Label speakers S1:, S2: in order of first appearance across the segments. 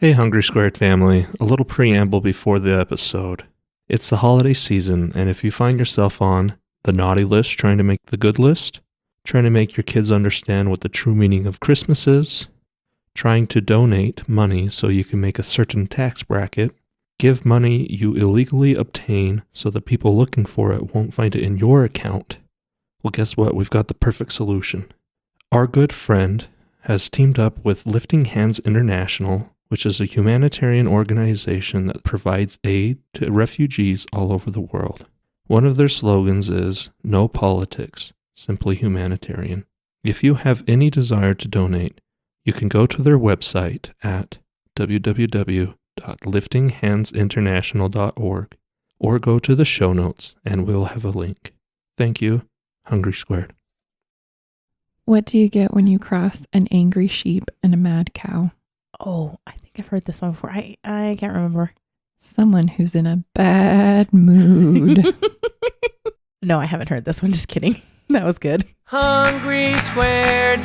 S1: Hey Hungry Squared family, a little preamble before the episode. It's the holiday season, and if you find yourself on the naughty list trying to make the good list, trying to make your kids understand what the true meaning of Christmas is, trying to donate money so you can make a certain tax bracket, give money you illegally obtain so the people looking for it won't find it in your account, well guess what, we've got the perfect solution. Our good friend has teamed up with Lifting Hands International, which is a humanitarian organization that provides aid to refugees all over the world. One of their slogans is, "No politics, simply humanitarian." If you have any desire to donate, you can go to their website at www.liftinghandsinternational.org or go to the show notes and we'll have a link. Thank you, Hungry Squared.
S2: What do you get when you cross an angry sheep and a mad cow?
S3: Oh, I think I've heard this one before. I can't remember.
S2: Someone who's in a bad mood.
S3: No, I haven't heard this one. Just kidding. That was good.
S4: Hungry Squared,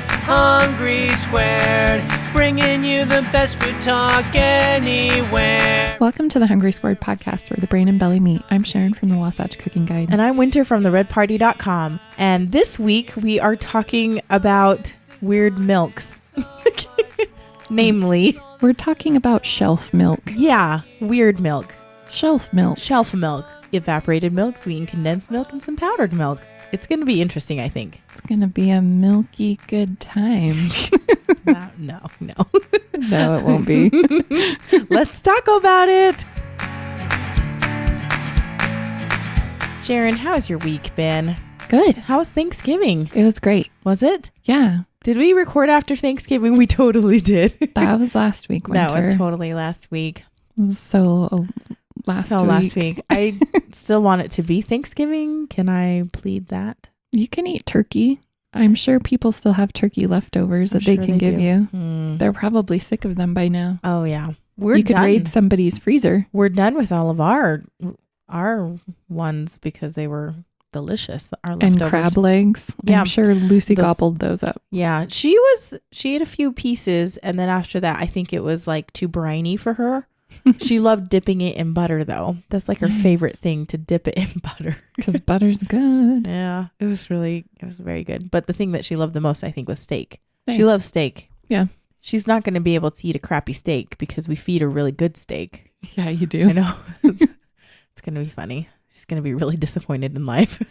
S4: bringing you the best food talk anywhere.
S2: Welcome to the Hungry Squared podcast where the brain and belly meet. I'm Sharon from the Wasatch Cooking Guide.
S3: And I'm Winter from theredparty.com. And this week we are talking about weird milks. Namely,
S2: we're talking about shelf milk.
S3: Yeah, weird milk.
S2: Shelf milk.
S3: Shelf milk. Evaporated milk, sweetened condensed milk, and some powdered milk. It's going to be interesting, I think.
S2: It's going to be a milky good time.
S3: No.
S2: No, it won't be.
S3: Let's talk about it. Sharon, how has your week been?
S2: Good.
S3: How was Thanksgiving?
S2: It was great.
S3: Was it?
S2: Yeah.
S3: Did we record after Thanksgiving? We totally did.
S2: That was last week, Winter.
S3: That was totally last week.
S2: Last week.
S3: I still want it to be Thanksgiving. Can I plead that?
S2: You can eat turkey. I'm sure people still have turkey leftovers that they can give you. They're probably sick of them by now.
S3: Oh, yeah.
S2: You could raid somebody's freezer.
S3: We're done with all of our ones because they were delicious. Our leftovers.
S2: And crab legs.
S3: Yeah.
S2: I'm sure Lucy gobbled those up.
S3: Yeah. She ate a few pieces, and then after that, I think it was like too briny for her. She loved dipping it in butter, though. That's like her favorite thing, to dip it in butter.
S2: Because butter's good.
S3: Yeah. It was very good. But the thing that she loved the most, I think, was steak.
S2: Nice.
S3: She loves steak.
S2: Yeah.
S3: She's not going to be able to eat a crappy steak because we feed her really good steak.
S2: Yeah, you do.
S3: I know. It's going to be funny. She's going to be really disappointed in life.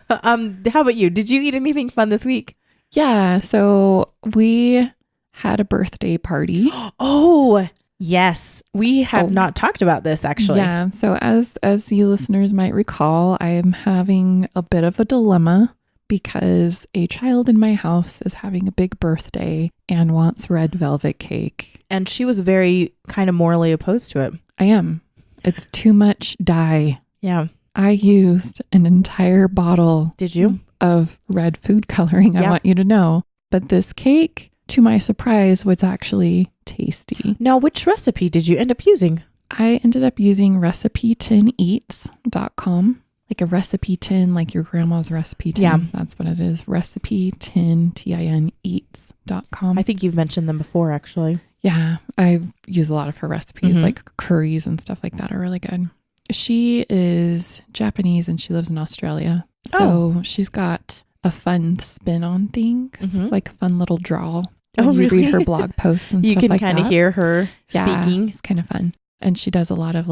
S3: How about you? Did you eat anything fun this week?
S2: Yeah. So we had a birthday party.
S3: Oh, yes. We have not talked about this, actually.
S2: Yeah. So as you listeners might recall, I am having a bit of a dilemma because a child in my house is having a big birthday and wants red velvet cake.
S3: And she was very kind of morally opposed to it.
S2: I am. It's too much dye.
S3: Yeah.
S2: I used an entire bottle.
S3: Did you?
S2: Of red food coloring,
S3: Yeah.
S2: I want you to know. But this cake, to my surprise, was actually tasty.
S3: Now, which recipe did you end up using?
S2: I ended up using recipetineats.com. Like a recipe tin, like your grandma's recipe tin.
S3: Yeah.
S2: That's what it is. Recipe tin, TIN, eats.com.
S3: I think you've mentioned them before, actually.
S2: Yeah, I use a lot of her recipes, like curries and stuff like that are really good. She is Japanese and she lives in Australia. So she's got a fun spin on things, like a fun little drawl. When you read her blog posts and stuff like that.
S3: You can kind of hear her speaking.
S2: It's kind of fun. And she does a lot of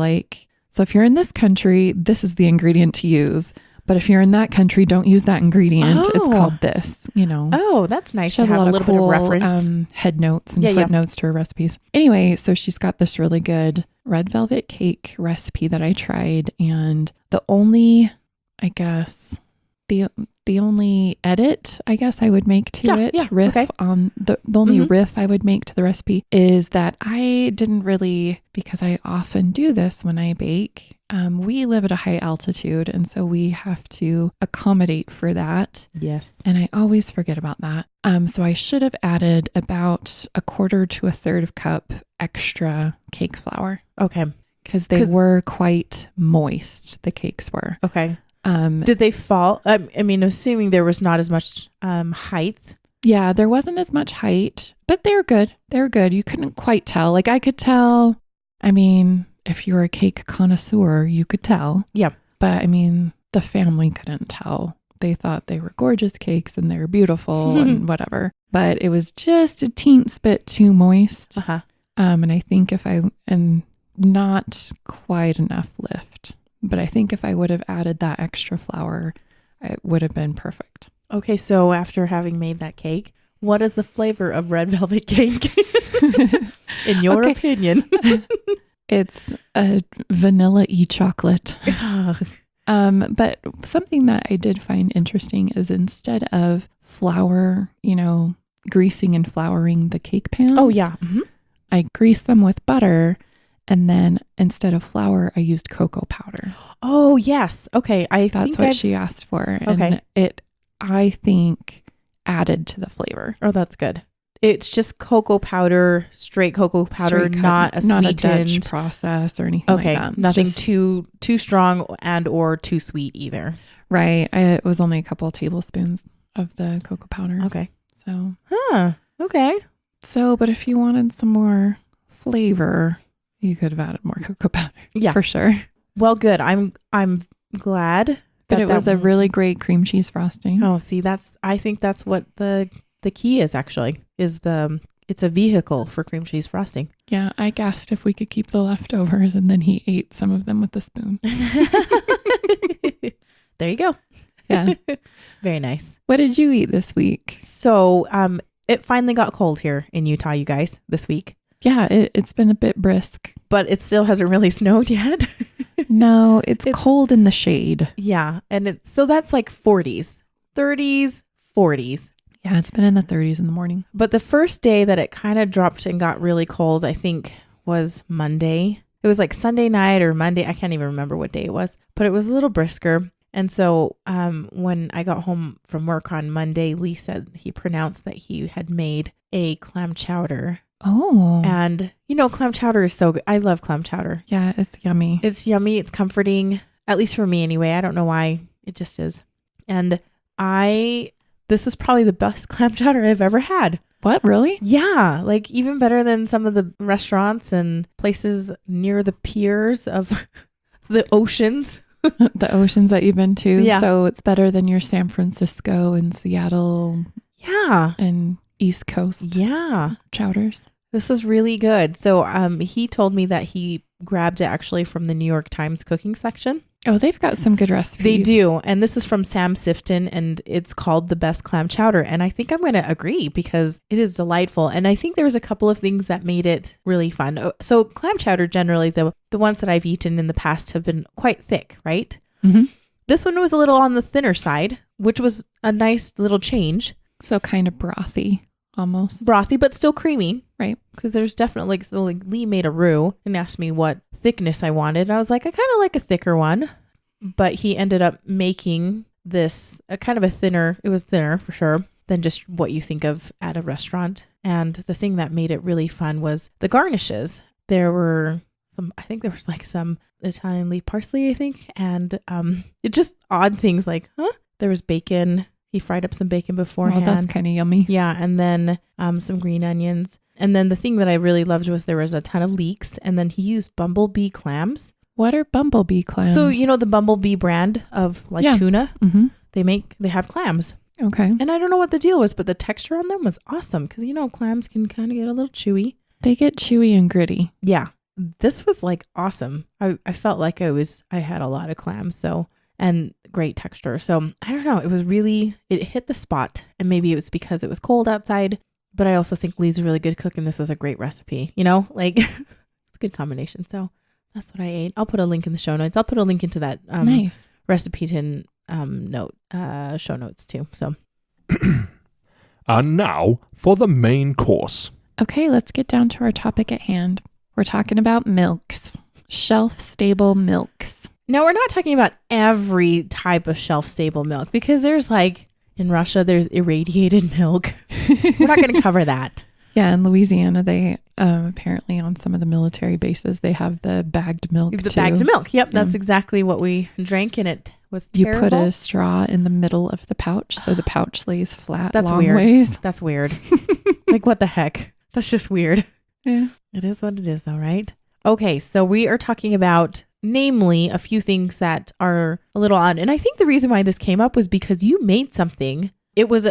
S2: so if you're in this country, this is the ingredient to use. But if you're in that country, don't use that ingredient. It's called this,
S3: Oh, that's nice.
S2: She has
S3: to have
S2: a lot
S3: little
S2: of cool
S3: bit of reference.
S2: head notes and footnotes to her recipes. Anyway, so she's got this really good red velvet cake recipe that I tried. And the only, I guess, the only edit, I guess, I would make to the only riff I would make to the recipe is that I didn't really, because I often do this when I bake, we live at a high altitude, and so we have to accommodate for that.
S3: Yes.
S2: And I always forget about that. So I should have added about 1/4 to 1/3 cup extra cake flour.
S3: Okay.
S2: Because they were quite moist, the cakes were.
S3: Okay. Did they fall? I mean, assuming there was not as much height
S2: Yeah, there wasn't as much height, but they were good. They were good. You couldn't quite tell. Like I could tell. I mean, if you're a cake connoisseur, you could tell.
S3: Yeah.
S2: But I mean, the family couldn't tell. They thought they were gorgeous cakes and they were beautiful and whatever. But it was just a teensy bit too moist. And I think and not quite enough lift. But I think if I would have added that extra flour, it would have been perfect.
S3: Okay, so after having made that cake, what is the flavor of red velvet cake? In your opinion?
S2: It's a vanilla-y chocolate. But something that I did find interesting is instead of flour, greasing and flouring the cake pans.
S3: Oh, yeah.
S2: I greased them with butter. And then instead of flour, I used cocoa powder.
S3: Oh, yes. Okay.
S2: That's what she asked for.
S3: Okay.
S2: And it, I think, added to the flavor.
S3: Oh, that's good. It's just cocoa powder, straight cocoa powder, not a sweetened
S2: Dutch process or anything like that.
S3: Nothing too strong and or too sweet either.
S2: Right. It was only a couple of tablespoons of the cocoa powder.
S3: Okay.
S2: So.
S3: Okay.
S2: So, but if you wanted some more flavor, you could have added more cocoa powder.
S3: Yeah,
S2: for sure.
S3: Well, good. I'm glad.
S2: But it was a really great cream cheese frosting.
S3: Oh, see, I think that's what the key is actually, it's a vehicle for cream cheese frosting.
S2: Yeah, I asked if we could keep the leftovers and then he ate some of them with a spoon.
S3: There you go.
S2: Yeah.
S3: Very nice.
S2: What did you eat this week?
S3: So, it finally got cold here in Utah, you guys, this week.
S2: Yeah, it's been a bit brisk.
S3: But it still hasn't really snowed yet.
S2: No, it's cold in the shade.
S3: Yeah. And so that's like 40s, 30s, 40s.
S2: Yeah, it's been in the 30s in the morning.
S3: But the first day that it kind of dropped and got really cold, I think was Monday. It was like Sunday night or Monday. I can't even remember what day it was, but it was a little brisker. And so when I got home from work on Monday, Lee said he pronounced that he had made a clam chowder.
S2: Oh.
S3: And, clam chowder is so good. I love clam chowder.
S2: Yeah, it's yummy.
S3: It's yummy. It's comforting, at least for me anyway. I don't know why. It just is. And this is probably the best clam chowder I've ever had.
S2: What, really?
S3: Yeah, like even better than some of the restaurants and places near the piers of the oceans.
S2: The oceans that you've been to.
S3: Yeah.
S2: So it's better than your San Francisco and Seattle.
S3: Yeah.
S2: And East Coast.
S3: Yeah.
S2: Chowders.
S3: This is really good. So he told me that he grabbed it actually from the New York Times cooking section.
S2: Oh, they've got some good recipes.
S3: They do. And this is from Sam Sifton, and it's called the best clam chowder. And I think I'm going to agree because it is delightful. And I think there was a couple of things that made it really fun. So clam chowder, generally, the ones that I've eaten in the past have been quite thick, right?
S2: Mm-hmm.
S3: This one was a little on the thinner side, which was a nice little change.
S2: So kind of brothy, almost.
S3: Brothy, but still creamy.
S2: Right.
S3: Because there's definitely, Lee made a roux and asked me what thickness I wanted. I was like, I kind of like a thicker one. But he ended up making this a kind of a thinner, it was thinner for sure, than just what you think of at a restaurant. And the thing that made it really fun was the garnishes. There were some Italian leaf parsley, I think. And it just odd things like, there was bacon. He fried up some bacon beforehand.
S2: Oh, that's kind of yummy.
S3: Yeah. And then some green onions. And then the thing that I really loved was there was a ton of leeks. And then he used bumblebee clams.
S2: What are bumblebee clams?
S3: So, the Bumblebee brand of tuna,
S2: mm-hmm.
S3: they have clams.
S2: Okay.
S3: And I don't know what the deal was, but the texture on them was awesome because, clams can kind of get a little chewy.
S2: They get chewy and gritty.
S3: Yeah. This was like awesome. I felt like I had a lot of clams. So, and great texture. So I don't know. It hit the spot, and maybe it was because it was cold outside, but I also think Lee's a really good cook and this is a great recipe, it's a good combination. So that's what I ate. I'll put a link in the show notes. I'll put a link into that
S2: nice
S3: recipe tin show notes too. So,
S1: and now for the main course.
S2: Okay, let's get down to our topic at hand. We're talking about milks, shelf-stable milks.
S3: Now we're not talking about every type of shelf-stable milk because there's in Russia there's irradiated milk. We're not going to cover that.
S2: Yeah, in Louisiana, they Apparently on some of the military bases, they have the bagged milk
S3: The
S2: too.
S3: bagged milk. Yep. That's exactly what we drank, and it was terrible.
S2: You put a straw in the middle of the pouch, so the pouch lays flat.
S3: That's
S2: long
S3: weird.
S2: ways.
S3: That's weird. Like, what the heck? That's just weird.
S2: Yeah.
S3: It is what it is, though, right? Okay, so we are talking about, namely, a few things that are a little odd. And I think the reason why this came up was because you made something. It was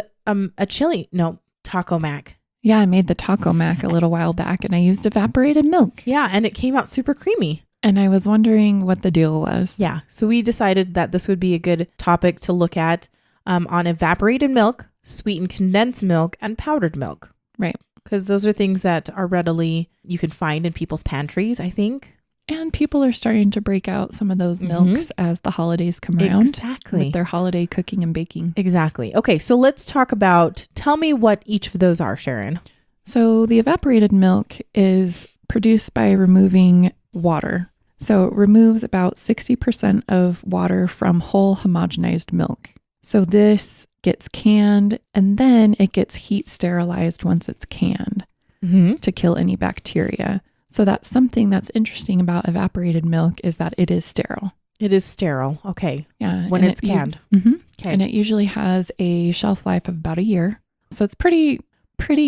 S3: taco mac.
S2: Yeah, I made the taco mac a little while back, and I used evaporated milk.
S3: Yeah, and it came out super creamy.
S2: And I was wondering what the deal was.
S3: Yeah, so we decided that this would be a good topic to look at on evaporated milk, sweetened condensed milk, and powdered milk.
S2: Right.
S3: Because those are things that are readily, you can find in people's pantries, I think.
S2: And people are starting to break out some of those milks as the holidays come around.
S3: Exactly.
S2: With their holiday cooking and baking.
S3: Exactly. Okay, so let's talk about, tell me what each of those are, Sharon.
S2: So the evaporated milk is produced by removing water. So it removes about 60% of water from whole homogenized milk. So this gets canned, and then it gets heat sterilized once it's canned to kill any bacteria. So that's something that's interesting about evaporated milk is that it is sterile.
S3: It is sterile. Okay.
S2: Yeah.
S3: When it's canned.
S2: Okay.
S3: And
S2: it usually has a shelf life of about a year. So it's pretty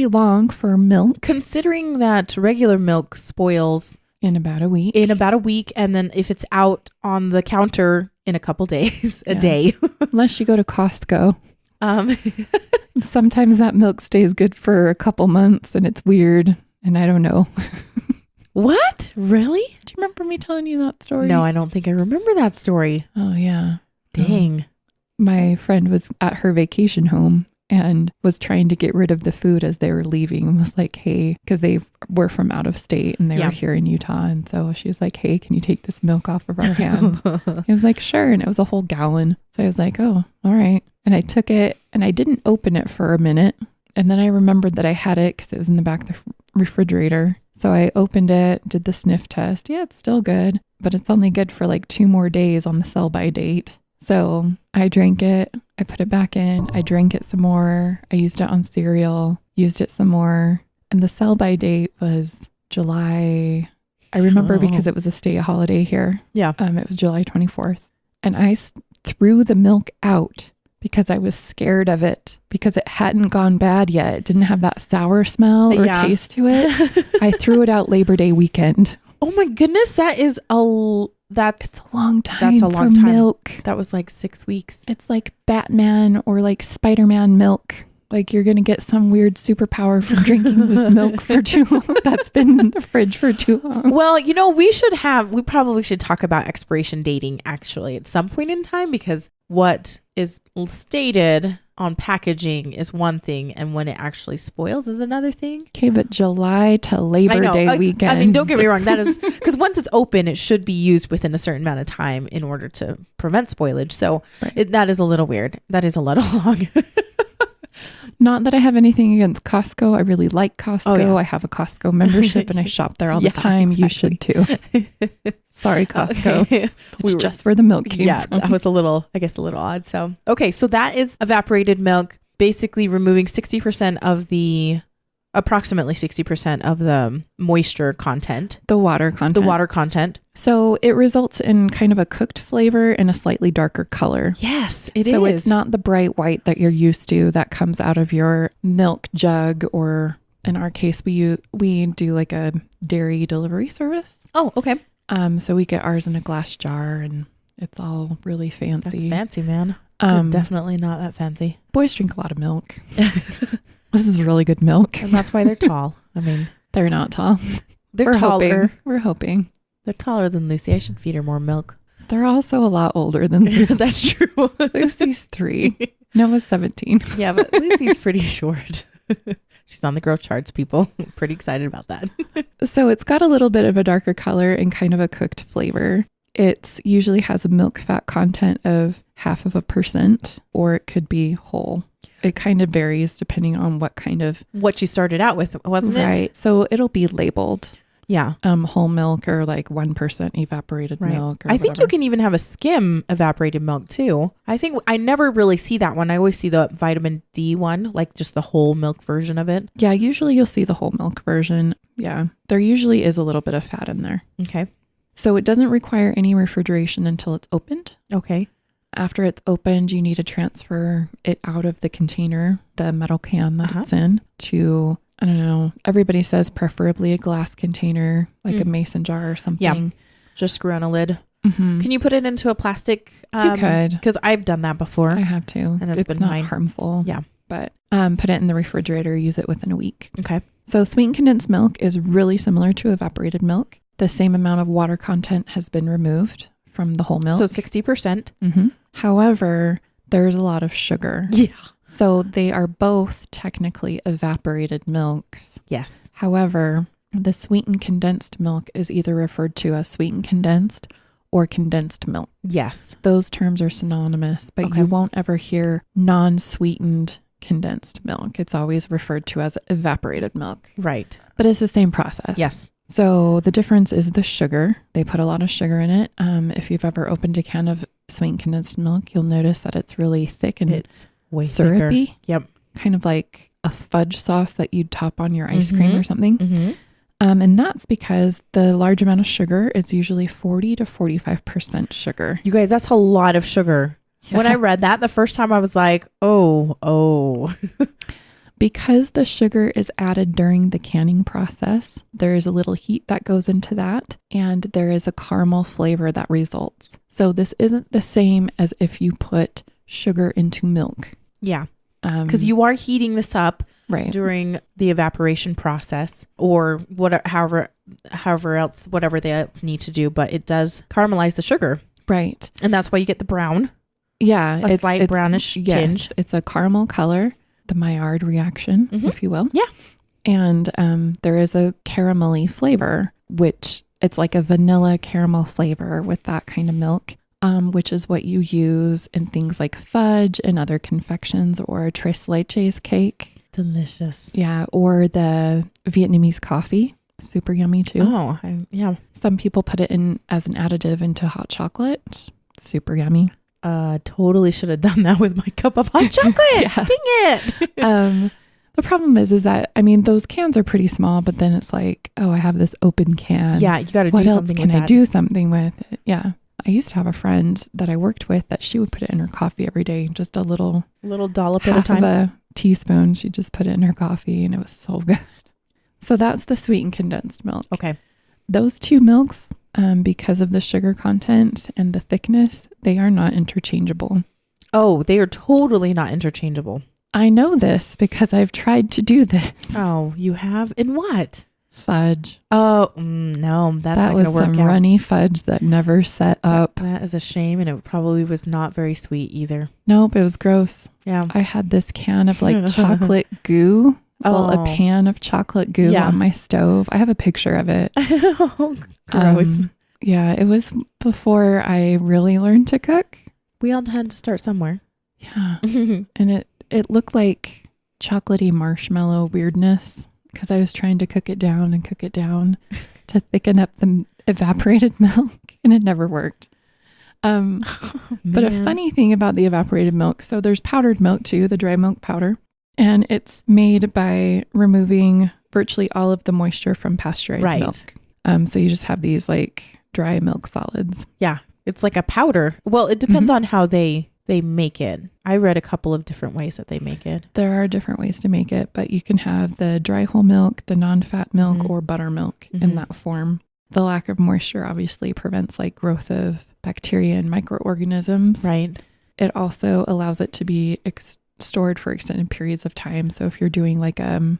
S2: long for milk.
S3: Considering that regular milk spoils
S2: In about a week.
S3: And then if it's out on the counter in a couple days, a day.
S2: Unless you go to Costco. Sometimes that milk stays good for a couple months and it's weird. And I don't know.
S3: What? Really?
S2: Do you remember me telling you that story?
S3: No, I don't think I remember that story.
S2: Oh, yeah.
S3: Dang.
S2: My friend was at her vacation home and was trying to get rid of the food as they were leaving and was like, hey, because they were from out of state and they were here in Utah. And so she was like, hey, can you take this milk off of our hands? He was like, sure. And it was a whole gallon. So I was like, oh, all right. And I took it and I didn't open it for a minute. And then I remembered that I had it because it was in the back of the refrigerator. So I opened it, did the sniff test. Yeah, it's still good, but it's only good for like 2 more days on the sell by date. So I drank it. I put it back in. I drank it some more. I used it on cereal, used it some more. And the sell by date was July. I remember because it was a state holiday here.
S3: Yeah.
S2: It was July 24th. And I threw the milk out because I was scared of it because it hadn't gone bad yet. It didn't have that sour smell or taste to it. I threw it out Labor Day weekend.
S3: Oh my goodness. It's a
S2: long time.
S3: That's a long time.
S2: Milk.
S3: That was like 6 weeks.
S2: It's like Batman or like Spider-Man milk. Like you're going to get some weird superpower from drinking this milk for too long. That's been in the fridge for too long.
S3: Well, we probably should talk about expiration dating actually at some point in time, because what is stated on packaging is one thing and when it actually spoils is another thing.
S2: Okay, but July to Labor Day weekend.
S3: I mean, don't get me wrong. That is because once it's open, it should be used within a certain amount of time in order to prevent spoilage. So that is a little weird. That is a little long.
S2: Not that I have anything against Costco. I really like Costco.
S3: Oh, yeah.
S2: I have a Costco membership and I shop there all the time. Exactly. You should too. Sorry, Costco.
S3: Okay.
S2: It's just where the milk came from.
S3: That was a little odd. So, okay. So that is evaporated milk, basically removing approximately 60% of the moisture content.
S2: The water content. So it results in kind of a cooked flavor and a slightly darker color.
S3: Yes, it is.
S2: So it's not the bright white that you're used to that comes out of your milk jug, or in our case, we do like a dairy delivery service.
S3: Oh, okay.
S2: So we get ours in a glass jar and it's all really fancy.
S3: That's fancy, man. Definitely not that fancy.
S2: Boys drink a lot of milk. This is really good milk.
S3: And that's why they're tall. I mean,
S2: they're not tall.
S3: We're taller.
S2: We're hoping.
S3: They're taller than Lucy. I should feed her more milk.
S2: They're also a lot older than Lucy.
S3: That's true.
S2: Lucy's 3. Noah's 17.
S3: Yeah, but Lucy's pretty short. She's on the growth charts, people. Pretty excited about that.
S2: So it's got a little bit of a darker color and kind of a cooked flavor. It usually has a milk fat content of 0.5%, or it could be whole. It kind of varies depending on what you started out with, wasn't it? Right. So it'll be labeled.
S3: Yeah.
S2: Whole milk or like 1% evaporated milk. Or
S3: I think you can even have a skim evaporated milk too. I think I never really see that one. I always see the vitamin D one, like just the whole milk version of it.
S2: Yeah, usually you'll see the whole milk version. Yeah, there usually is a little bit of fat in there.
S3: Okay.
S2: So it doesn't require any refrigeration until it's opened.
S3: Okay.
S2: After it's opened, you need to transfer it out of the container, the metal can that it's in, to, I don't know, everybody says preferably a glass container, like a mason jar or something.
S3: Yeah. Just screw on a lid.
S2: Mm-hmm.
S3: Can you put it into a plastic?
S2: You could.
S3: Because I've done that before.
S2: I have to.
S3: And it's been
S2: not
S3: fine.
S2: harmful.
S3: Yeah.
S2: But put it in the refrigerator, use it within a week.
S3: Okay.
S2: So sweetened condensed milk is really similar to evaporated milk. The same amount of water content has been removed from the whole milk.
S3: So 60%.
S2: Mm-hmm. However, there's a lot of sugar.
S3: Yeah.
S2: So they are both technically evaporated milks.
S3: Yes.
S2: However, the sweetened condensed milk is either referred to as sweetened condensed or condensed milk.
S3: Yes.
S2: Those terms are synonymous, but you won't ever hear non-sweetened condensed milk. It's always referred to as evaporated milk.
S3: Right.
S2: But it's the same process.
S3: Yes.
S2: So the difference is the sugar. They put a lot of sugar in it. If you've ever opened a can of sweetened condensed milk, you'll notice that it's really thick and
S3: it's way
S2: syrupy.
S3: Thicker. Yep.
S2: Kind of like a fudge sauce that you'd top on your ice cream or something.
S3: Mm-hmm.
S2: And that's because the large amount of sugar is usually 40 to 45% sugar.
S3: You guys, that's a lot of sugar. Yeah. When I read that the first time, I was like, oh.
S2: Because the sugar is added during the canning process, there is a little heat that goes into that, and there is a caramel flavor that results. So this isn't the same as if you put sugar into milk.
S3: Yeah. Because you are heating this up during the evaporation process or whatever they else need to do, but it does caramelize the sugar.
S2: Right.
S3: And that's why you get the brown.
S2: Yeah.
S3: A slight brownish tinge.
S2: It's a caramel color, the Maillard reaction, if you will.
S3: Yeah.
S2: And there is a caramelly flavor, which it's like a vanilla caramel flavor with that kind of milk. Which is what you use in things like fudge and other confections or tres leches cake.
S3: Delicious.
S2: Yeah, or the Vietnamese coffee. Super yummy too.
S3: Oh, yeah.
S2: Some people put it in as an additive into hot chocolate. Super yummy.
S3: Totally should have done that with my cup of hot chocolate. Dang it.
S2: The problem is that, I mean, those cans are pretty small, but then it's like, oh, I have this open can.
S3: Yeah, you got to do something with that.
S2: What else can I do something with it? Yeah. I used to have a friend that I worked with that she would put it in her coffee every day, just a little
S3: dollop at a time.
S2: Half of a teaspoon. She'd just put it in her coffee and it was so good. So that's the sweetened condensed milk.
S3: Okay.
S2: Those two milks, because of the sugar content and the thickness, they are not interchangeable.
S3: Oh, they are totally not interchangeable.
S2: I know this because I've tried to do this.
S3: Oh, you have? In what?
S2: Fudge.
S3: Oh, no, that's not going to work out.
S2: That was some runny fudge that never set up.
S3: That is a shame, and it probably was not very sweet either.
S2: Nope, it was gross.
S3: Yeah.
S2: I had this can of like chocolate goo. Well, a pan of chocolate goo on my stove. I have a picture of it.
S3: Oh, gross.
S2: Yeah, it was before I really learned to cook.
S3: We all had to start somewhere.
S2: Yeah. And it looked like chocolatey marshmallow weirdness. Because I was trying to cook it down to thicken up the evaporated milk, and it never worked. But a funny thing about the evaporated milk, so there's powdered milk too, the dry milk powder, and it's made by removing virtually all of the moisture from pasteurized milk. So you just have these like dry milk solids.
S3: Yeah, it's like a powder. Well, it depends on how they make it. I read a couple of different ways that they make it.
S2: There are different ways to make it, but you can have the dry whole milk, the non-fat milk, or buttermilk in that form. The lack of moisture obviously prevents like growth of bacteria and microorganisms.
S3: Right. It
S2: also allows it to be stored for extended periods of time. So if you're doing like a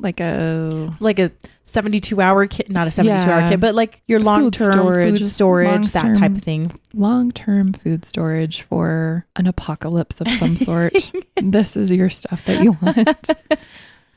S3: 72-hour kit, not a 72-hour kit, but like your long-term food storage, that type of thing.
S2: Long-term food storage for an apocalypse of some sort. This is your stuff that you want.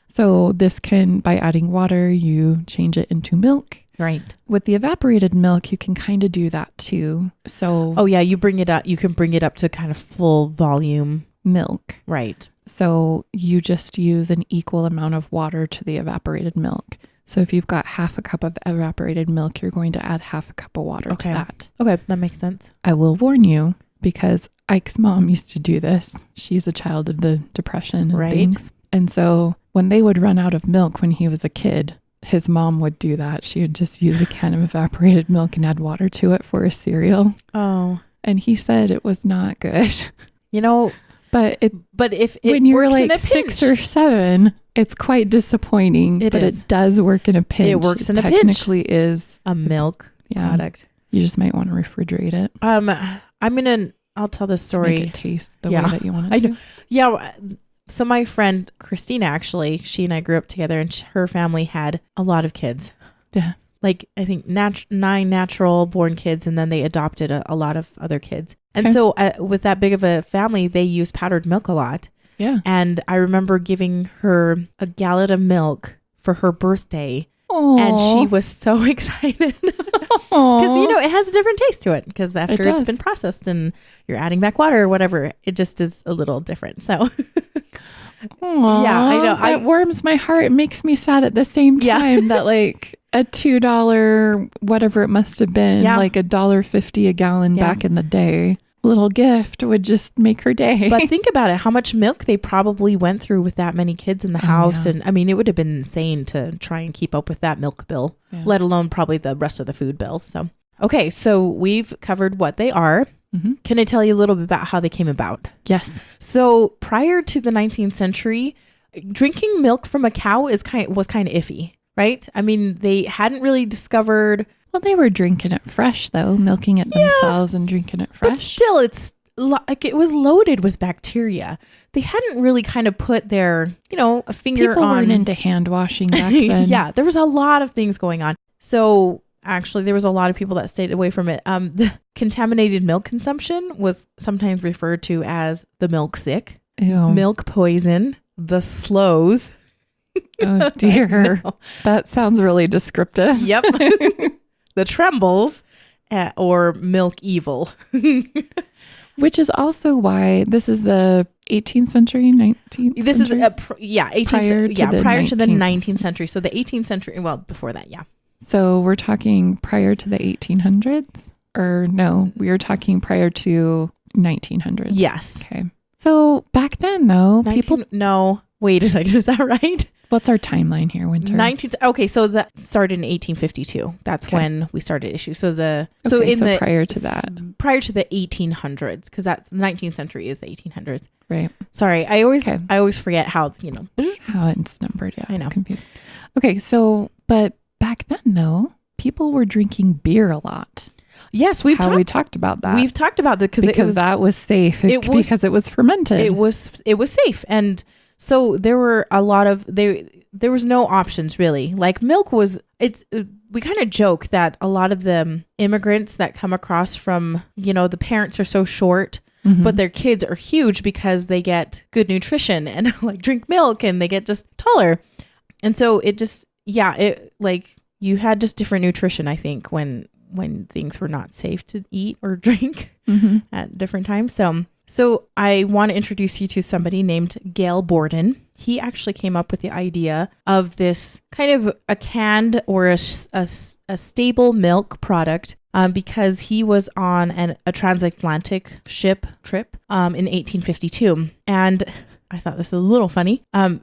S2: So this can, by adding water, you change it into milk.
S3: Right.
S2: With the evaporated milk, you can kind of do that too. So,
S3: oh yeah, you can bring it up to kind of full volume
S2: milk.
S3: Right.
S2: So you just use an equal amount of water to the evaporated milk. So if you've got half a cup of evaporated milk, you're going to add half a cup of water to that.
S3: Okay, that makes sense.
S2: I will warn you, because Ike's mom used to do this. She's a child of the Depression and things. And so when they would run out of milk when he was a kid, his mom would do that. She would just use a can of evaporated milk and add water to it for a cereal.
S3: Oh.
S2: And he said it was not good.
S3: You know,
S2: but
S3: if it
S2: when you're
S3: works
S2: like
S3: in a pinch,
S2: 6 or 7, it's quite disappointing. It does work in a pinch.
S3: It works in a pinch.
S2: Technically is
S3: a milk product.
S2: You just might want to refrigerate it.
S3: I'll tell this story.
S2: Make it taste the way that you want it to.
S3: Yeah. So my friend Christina, actually, she and I grew up together, and her family had a lot of kids.
S2: Yeah.
S3: Like, I think 9 natural born kids, and then they adopted a lot of other kids. And so with that big of a family, they used powdered milk a lot.
S2: Yeah.
S3: And I remember giving her a gallon of milk for her birthday.
S2: Aww.
S3: And she was so excited because, it has a different taste to it, because after it's been processed and you're adding back water or whatever, it just is a little different. So yeah, I know.
S2: That warms my heart. It makes me sad at the same time that like a $2, whatever it must have been, like $1.50 a gallon back in the day, little gift would just make her day.
S3: But think about it, how much milk they probably went through with that many kids in the house. And I mean, it would have been insane to try and keep up with that milk bill, let alone probably the rest of the food bills. So, okay. So we've covered what they are. Mm-hmm. Can I tell you a little bit about how they came about?
S2: Yes.
S3: So prior to the 19th century, drinking milk from a cow was kind of iffy, right? I mean, they hadn't really discovered.
S2: Well, they were drinking it fresh, though, milking it themselves and drinking it fresh.
S3: But still, it's like it was loaded with bacteria. They hadn't really kind of put their, a finger
S2: People
S3: on.
S2: weren't into hand washing back then.
S3: Yeah, there was a lot of things going on. So actually, there was a lot of people that stayed away from it. The contaminated milk consumption was sometimes referred to as the milk sick, milk poison, the slows.
S2: Oh, dear. That sounds really descriptive.
S3: Yep. The trembles, or milk evil.
S2: Which is also why this is the 18th century, 19th
S3: This
S2: century?
S3: is 18th, prior to the 19th century. So the 18th century, well, before that, yeah.
S2: So we're talking prior to the 1800s? Or no, we were talking prior to 1900s.
S3: Yes.
S2: Okay. So back then, though,
S3: No, wait a second. Is that right?
S2: What's our timeline here, Winter?
S3: Okay, so that started in 1852. That's when we started issue. So
S2: prior to that,
S3: prior to the 1800s, because that's the 19th century is the 1800s.
S2: Right.
S3: Sorry, I always forget how
S2: how it's numbered. Yeah,
S3: I know.
S2: It's confusing. Okay, so but back then though, people were drinking beer a lot.
S3: Yes, we
S2: talked about that.
S3: We've talked about that because
S2: that was safe. Because it was fermented.
S3: It was safe. And so there were a lot of there was no options really. Like milk was we kind of joke that a lot of the immigrants that come across from, the parents are so short, but their kids are huge because they get good nutrition and like drink milk and they get just taller. And so it just you had just different nutrition, I think, when things were not safe to eat or drink at different times. So I want to introduce you to somebody named Gail Borden. He actually came up with the idea of this kind of a canned or a stable milk product because he was on a transatlantic ship trip in 1852. And I thought this was a little funny. No,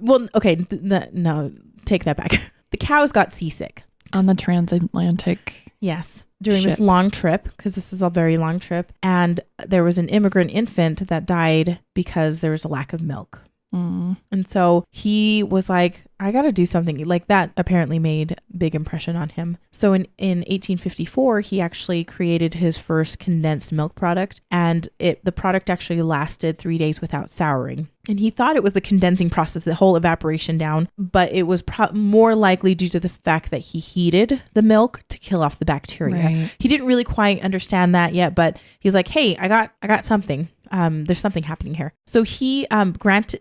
S3: take that back. The cows got seasick.
S2: On the transatlantic.
S3: Yes. During this long trip, because this is a very long trip. And there was an immigrant infant that died because there was a lack of milk. And so he was like, I got to do something. Like that apparently made a big impression on him. So in 1854, he actually created his first condensed milk product. And the product actually lasted 3 days without souring. And he thought it was the condensing process, the whole evaporation down. But it was more likely due to the fact that he heated the milk to kill off the bacteria.
S2: Right.
S3: He didn't really quite understand that yet. But he's like, hey, I got something. There's something happening here. So he applied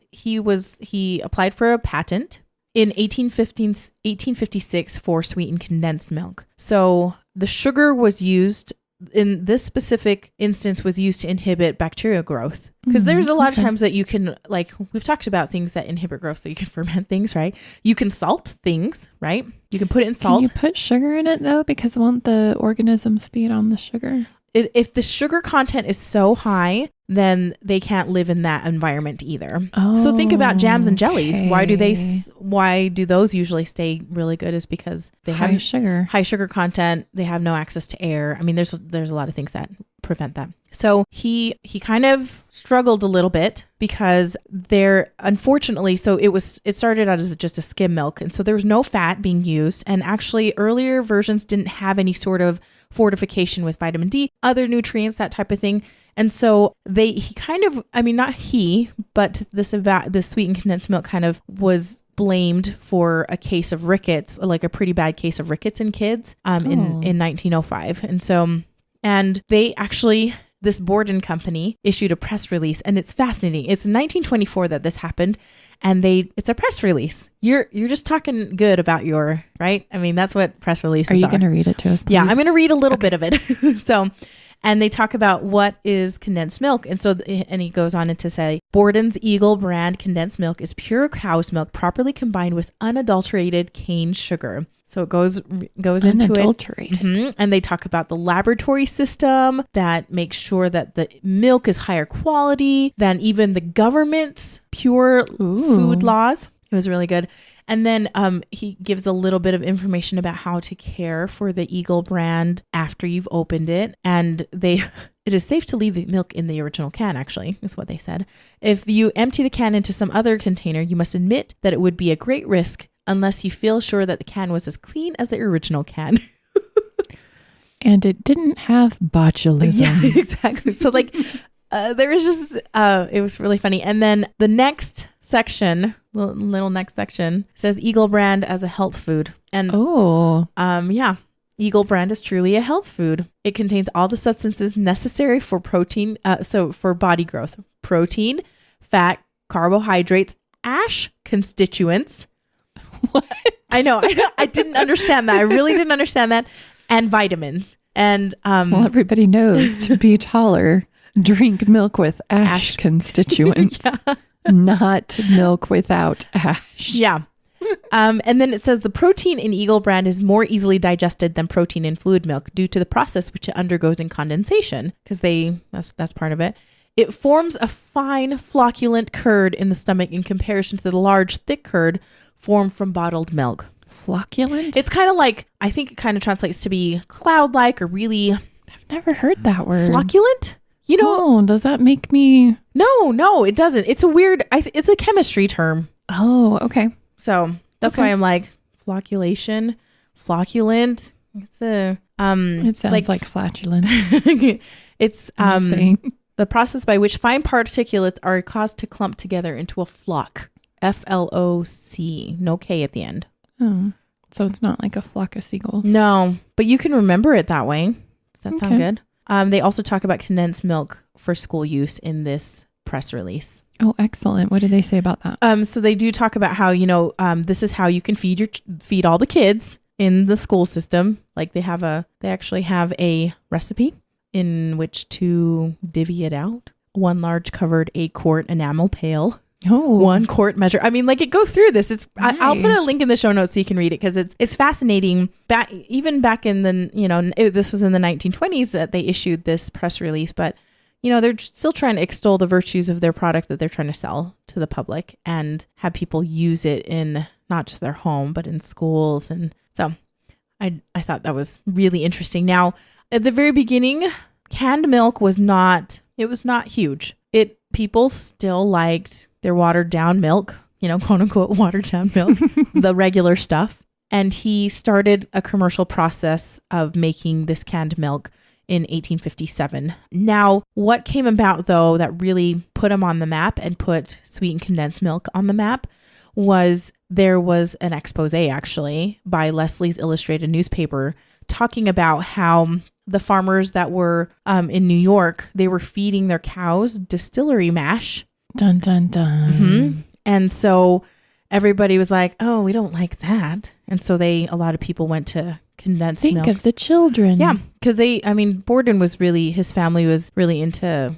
S3: for a patent in 1856 for sweetened condensed milk. So the sugar was used, in this specific instance was used to inhibit bacterial growth. Because there's a lot of times that you can, like, we've talked about things that inhibit growth, so you can ferment things, right? You can salt things, right? You can put it in salt.
S2: Can you put sugar in it though? Because won't the organisms feed on the sugar?
S3: If the sugar content is so high, then they can't live in that environment either.
S2: Oh,
S3: so think about jams and jellies.
S2: okay.
S3: Why do those usually stay really good? Is because they
S2: high
S3: have
S2: sugar.
S3: high sugar content. They have no access to air. I mean, there's a lot of things that prevent that. So he kind of struggled a little bit because unfortunately, so it started out as just a skim milk. And so there was no fat being used. And actually earlier versions didn't have any sort of fortification with vitamin D, other nutrients, that type of thing. And so the sweetened condensed milk kind of was blamed for a case of rickets, like a pretty bad case of rickets in kids in 1905. And they actually, this Borden company issued a press release, and it's fascinating. It's 1924 that this happened, and it's a press release. You're just talking good about right? I mean, that's what press releases are.
S2: Are you going to read it to us, please?
S3: Yeah, I'm going to read a little bit of it. And they talk about what is condensed milk. And he goes on to say, Borden's Eagle brand condensed milk is pure cow's milk properly combined with unadulterated cane sugar. So it goes into it.
S2: Unadulterated.
S3: Mm-hmm. And they talk about the laboratory system that makes sure that the milk is higher quality than even the government's pure food laws. It was really good. And then he gives a little bit of information about how to care for the Eagle brand after you've opened it. And it is safe to leave the milk in the original can, actually, is what they said. If you empty the can into some other container, you must admit that it would be a great risk unless you feel sure that the can was as clean as the original can.
S2: And it didn't have botulism.
S3: Yeah, exactly. So there was just, it was really funny. And then the next section, little next section says Eagle brand as a health food. And Eagle brand is truly a health food. It contains all the substances necessary for protein, for body growth, protein, fat, carbohydrates, ash constituents.
S2: What?
S3: I know. I didn't understand that. I really didn't understand that. And vitamins. And
S2: well, everybody knows to be taller, drink milk with ash constituents, not milk without ash.
S3: Yeah. And then it says the protein in Eagle brand is more easily digested than protein in fluid milk due to the process which it undergoes in condensation, because that's part of it. It forms a fine flocculent curd in the stomach in comparison to the large thick curd formed from bottled milk.
S2: Flocculent?
S3: It's kind of like, I think it kind of translates to be cloud-like or really...
S2: I've never heard that word.
S3: Flocculent? You know...
S2: Oh, does that make me...
S3: No, it doesn't. It's a weird... it's a chemistry term.
S2: Oh, okay.
S3: So that's why I'm like, flocculation, flocculent. It's a...
S2: it sounds like flatulent.
S3: It's the process by which fine particulates are caused to clump together into a flock. FLOC. No K at the end.
S2: Oh, so it's not like a flock of seagulls.
S3: No, but you can remember it that way. Does that sound good? They also talk about condensed milk for school use in this press release.
S2: Oh, excellent. What did they say about that?
S3: So they do talk about how, this is how you can feed all the kids in the school system. Like they actually have a recipe in which to divvy it out. 1 large covered 8-quart enamel pail.
S2: Oh,
S3: 1 quart measure. I mean, it goes through this. It's
S2: nice.
S3: I'll put a link in the show notes so you can read it, because it's fascinating. Even back in this was in the 1920s that they issued this press release, but they're still trying to extol the virtues of their product that they're trying to sell to the public and have people use it in not just their home but in schools. And so I thought that was really interesting. Now, at the very beginning, canned milk was not huge. People still liked their watered down milk, quote unquote watered down milk, the regular stuff. And he started a commercial process of making this canned milk in 1857. Now, what came about though that really put him on the map and put sweetened condensed milk on the map was there was an expose actually by Leslie's Illustrated newspaper talking about how the farmers that were in New York, they were feeding their cows distillery mash.
S2: Dun, dun, dun.
S3: Mm-hmm. And everybody was like, oh, we don't like that. And so a lot of people went to condensed milk.
S2: Think of the children.
S3: Yeah, because Borden was really, his family was really into,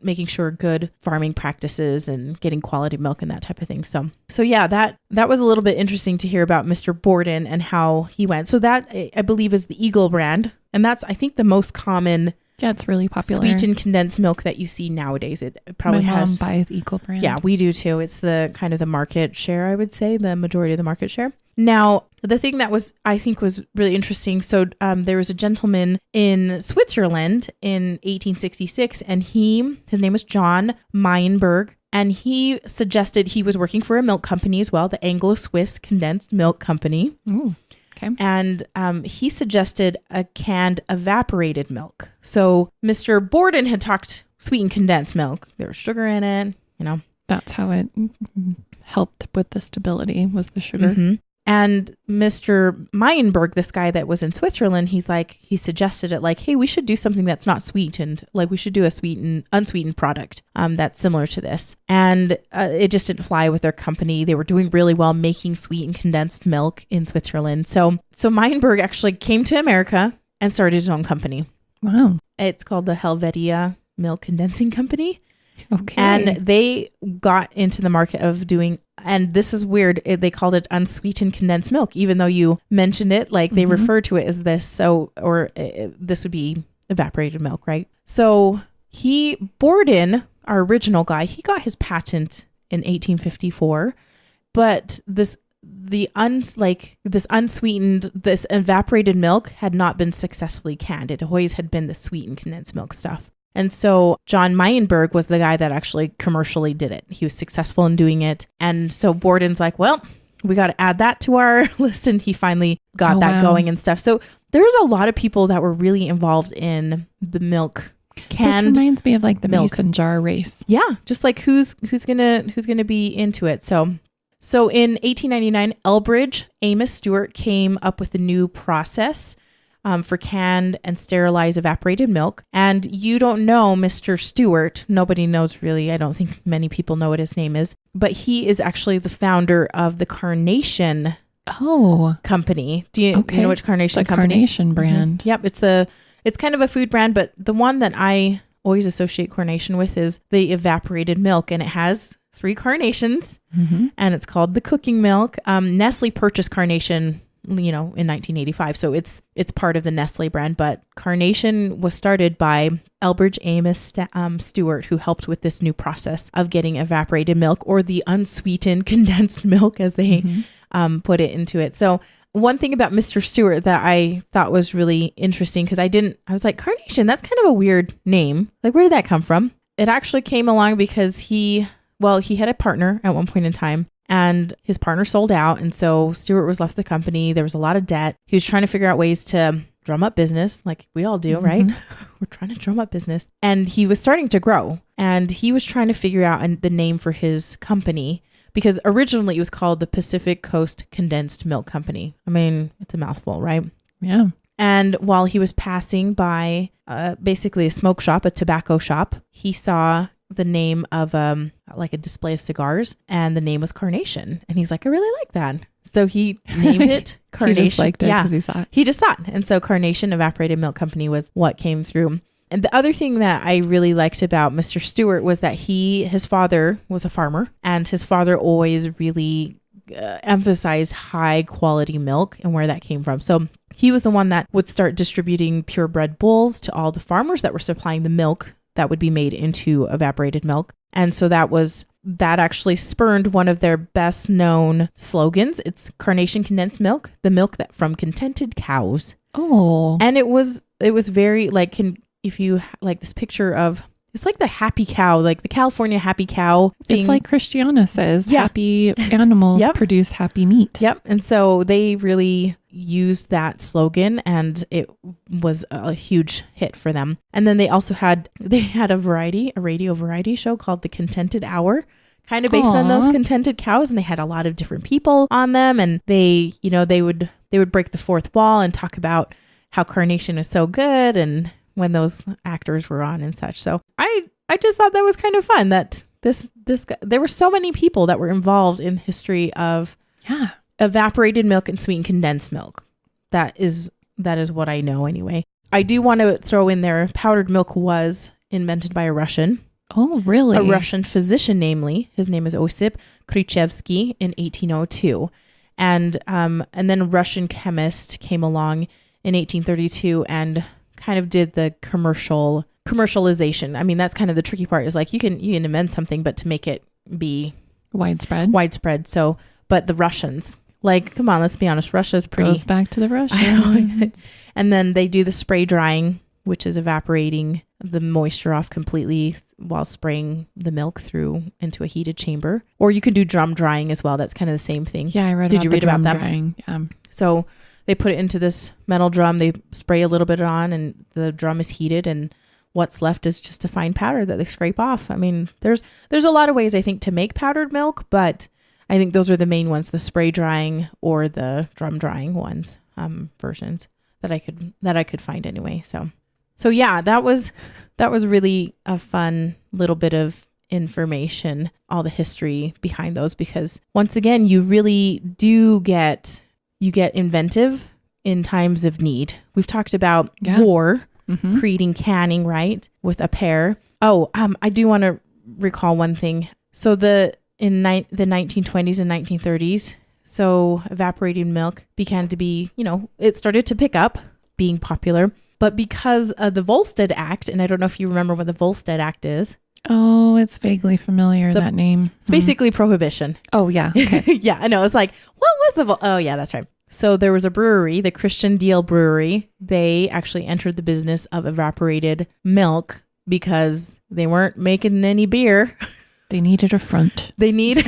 S3: making sure good farming practices and getting quality milk and that type of thing. So yeah, that was a little bit interesting to hear about Mr. Borden and how he went. So that, I believe, is the Eagle brand. And that's, I think, the most common.
S2: Yeah, it's really popular.
S3: Sweetened condensed milk that you see nowadays. It probably has.
S2: My mom buys Eagle brand.
S3: Yeah, we do too. It's the kind of the market share, I would say, the majority of the market share. Now, the thing that I think was really interesting. So there was a gentleman in Switzerland in 1866, and his name was John Meinberg. And he suggested, he was working for a milk company as well, the Anglo-Swiss Condensed Milk Company.
S2: Ooh. Okay.
S3: And he suggested a canned evaporated milk. So Mr. Borden had talked sweetened condensed milk. There was sugar in it,
S2: That's how it helped with the stability, was the sugar.
S3: Mm-hmm. And Mr. Meinberg, this guy that was in Switzerland, he suggested it like, hey, we should do something that's not sweetened. Like we should do a unsweetened product that's similar to this. And it just didn't fly with their company. They were doing really well making sweetened condensed milk in Switzerland. So Meinberg actually came to America and started his own company.
S2: Wow.
S3: It's called the Helvetia Milk Condensing Company.
S2: Okay.
S3: And they got into the market of doing, and this is weird, they called it unsweetened condensed milk, even though you mentioned it, like they refer to it as this. So, this would be evaporated milk, right? So Borden, our original guy, he got his patent in 1854, but this unsweetened, this evaporated milk had not been successfully canned. It always had been the sweetened condensed milk stuff. And so John Meinberg was the guy that actually commercially did it. He was successful in doing it. And so Borden's like, well, we got to add that to our list. And he finally got that going and stuff. So there's a lot of people that were really involved in the milk canned.
S2: This reminds me of like the
S3: milk.
S2: mason jar race.
S3: Yeah. Just like who's gonna be into it. So in 1899, Elbridge Amos Stewart came up with a new process for canned and sterilized evaporated milk. And you don't know Mr. Stewart. Nobody knows really. I don't think many people know what his name is. But he is actually the founder of the Carnation company. Do you know which Carnation company?
S2: The Carnation brand.
S3: Mm-hmm. Yep. It's kind of a food brand, but the one that I always associate Carnation with is the evaporated milk. And it has 3 carnations, and it's called the cooking milk. Nestle purchased Carnation in 1985. So it's part of the Nestle brand, but Carnation was started by Elbridge Amos Stewart, who helped with this new process of getting evaporated milk, or the unsweetened condensed milk, as they put it into it. So one thing about Mr. Stewart that I thought was really interesting, because I was like, Carnation, that's kind of a weird name. Like, where did that come from? It actually came along because he had a partner at one point in time, and his partner sold out. And so Stewart was left the company. There was a lot of debt. He was trying to figure out ways to drum up business, like we all do, right? We're trying to drum up business. And he was starting to grow, and he was trying to figure out the name for his company, because originally it was called the Pacific Coast Condensed Milk Company. I mean, it's a mouthful, right?
S2: Yeah.
S3: And while he was passing by basically a smoke shop, a tobacco shop, he saw the name of like a display of cigars, and the name was Carnation. And he's like, I really like that. So he named it Carnation.
S2: He just liked it because he saw it.
S3: He just saw it. And so Carnation Evaporated Milk Company was what came through. And the other thing that I really liked about Mr. Stewart was that his father was a farmer, and his father always really emphasized high quality milk and where that came from. So he was the one that would start distributing purebred bulls to all the farmers that were supplying the milk that would be made into evaporated milk. And so that actually spurned one of their best known slogans. It's Carnation Condensed Milk, the milk that from contented cows.
S2: Oh.
S3: And it was very like, if you like this picture of, it's like the happy cow, like the California happy cow thing.
S2: It's like Christiana says, happy animals produce happy meat.
S3: Yep. And so they really used that slogan, and it was a huge hit for them. And then they also had a radio variety show called The Contented Hour, kind of based on those contented cows. And they had a lot of different people on them, and they would break the fourth wall and talk about how Carnation is so good, and when those actors were on and such. So I just thought that was kind of fun that this guy, there were so many people that were involved in the history of evaporated milk and sweetened condensed milk. That is what I know anyway. I do want to throw in there, powdered milk was invented by a Russian.
S2: Oh, really?
S3: A Russian physician, namely. His name is Osip Khrushchevsky in 1802. And then a Russian chemist came along in 1832 and kind of did the commercialization. I mean, that's kind of the tricky part, is like you can invent something, but to make it be widespread. So, but the Russians, like, come on, let's be honest, Russia's pretty...
S2: Goes back to the Russians.
S3: And then they do the spray drying, which is evaporating the moisture off completely while spraying the milk through into a heated chamber. Or you can do drum drying as well. That's kind of the same thing.
S2: Yeah, I read
S3: Did
S2: about
S3: you
S2: the
S3: read about
S2: drum
S3: that?
S2: Drying.
S3: So they put it into this metal drum. They spray a little bit on, and the drum is heated, and what's left is just a fine powder that they scrape off. I mean, there's a lot of ways, I think, to make powdered milk, but I think those are the main ones: the spray drying or the drum drying ones, versions that I could find anyway. So yeah, that was really a fun little bit of information, all the history behind those, because once again, you really do get inventive in times of need. We've talked about war, creating canning, right, with a pear. Oh, I do want to recall one thing. So in the 1920s and 1930s, so evaporated milk began to be, it started to pick up, being popular. But because of the Volstead Act, and I don't know if you remember what the Volstead Act is.
S2: Oh, it's vaguely familiar, that name.
S3: It's basically prohibition.
S2: Oh, yeah. Okay.
S3: Yeah, I know. It's like, what was the... Oh, yeah, that's right. So there was a brewery, the Christian Deal Brewery. They actually entered the business of evaporated milk because they weren't making any beer.
S2: They needed a front.
S3: They needed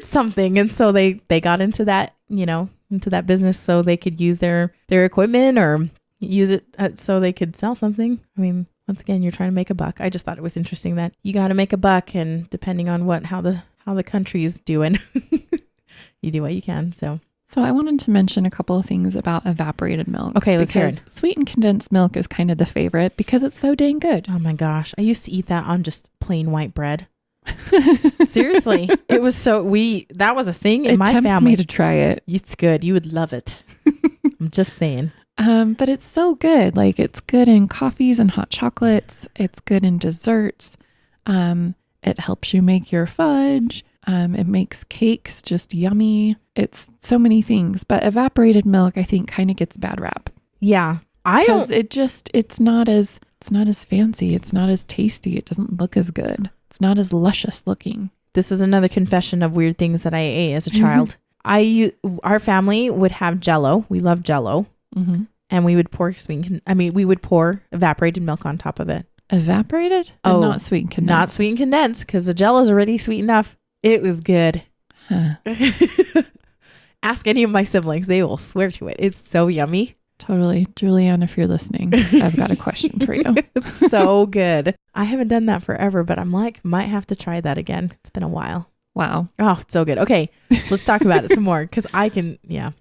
S3: something. And so they got into that, into that business so they could use their equipment or use it so they could sell something. I mean, once again, you're trying to make a buck. I just thought it was interesting that you got to make a buck, and depending on how the country's doing, you do what you can. So
S2: I wanted to mention a couple of things about evaporated milk.
S3: Okay, let's hear it.
S2: Because sweetened condensed milk is kind of the favorite because it's so dang good.
S3: Oh my gosh. I used to eat that on just plain white bread. Seriously. It was that was a thing in my family. It tempts
S2: me to try it.
S3: It's good. You would love it. I'm just saying.
S2: But it's so good. Like, it's good in coffees and hot chocolates. It's good in desserts. It helps you make your fudge. It makes cakes just yummy. It's so many things. But evaporated milk, I think, kind of gets a bad rap.
S3: Yeah.
S2: Because it's not as fancy. It's not as tasty. It doesn't look as good. It's not as luscious looking.
S3: This is another confession of weird things that I ate as a child. Our family would have Jell-O. We love Jell-O. Mm-hmm. And we would pour evaporated milk on top of it.
S2: Evaporated?
S3: Oh,
S2: not sweetened condensed.
S3: Not sweetened condensed, because the Jell-O is already sweet enough. It was good.
S2: Huh.
S3: Ask any of my siblings. They will swear to it. It's so yummy.
S2: Totally. Julianne, if you're listening, I've got a question for you.
S3: It's so good. I haven't done that forever, but I'm like, might have to try that again. It's been a while.
S2: Wow.
S3: Oh, it's so good. Okay, let's talk about it some more, because I can, yeah.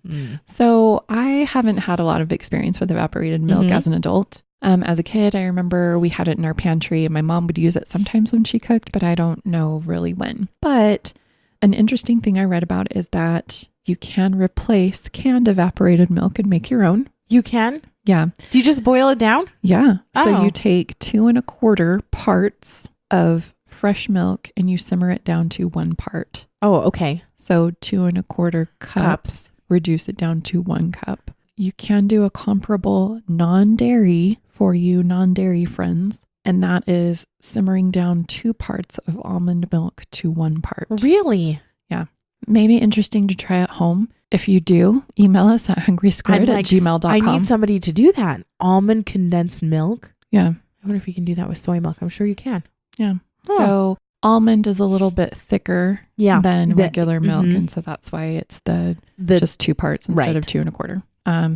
S2: So I haven't had a lot of experience with evaporated milk as an adult. As a kid, I remember we had it in our pantry, and my mom would use it sometimes when she cooked, but I don't know really when. But an interesting thing I read about is that you can replace canned evaporated milk and make your own.
S3: You can?
S2: Yeah.
S3: Do you just boil it down?
S2: Yeah.
S3: Oh.
S2: So you take 2 1/4 parts of fresh milk and you simmer it down to 1 part.
S3: Oh, okay.
S2: So 2 1/4 cups, reduce it down to 1 cup. You can do a comparable non-dairy for you non-dairy friends, and that is simmering down 2 parts of almond milk to 1 part.
S3: Really?
S2: Yeah. Maybe interesting to try at home. If you do, email us at hungrysquid@gmail.com.
S3: I need somebody to do that. Almond condensed milk.
S2: Yeah.
S3: I wonder if you can do that with soy milk. I'm sure you can.
S2: Yeah. Huh. So almond is a little bit thicker than regular milk. And so that's why it's the just 2 parts instead of 2 1/4.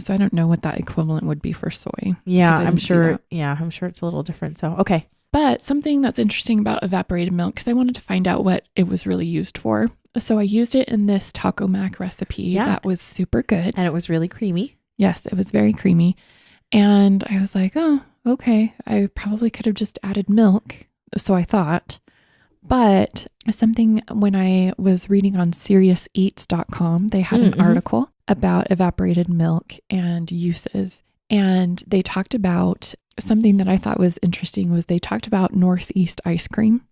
S2: So I don't know what that equivalent would be for soy.
S3: Yeah, I'm sure. Yeah, I'm sure it's a little different. So, okay.
S2: But something that's interesting about evaporated milk, because I wanted to find out what it was really used for. So I used it in this taco mac recipe that was super good.
S3: And it was really creamy.
S2: Yes, it was very creamy. And I was like, oh, okay. I probably could have just added milk. So I thought, But something, when I was reading on SeriousEats.com, they had an article about evaporated milk and uses. And they talked about something that I thought was interesting was they talked about Northeast ice cream.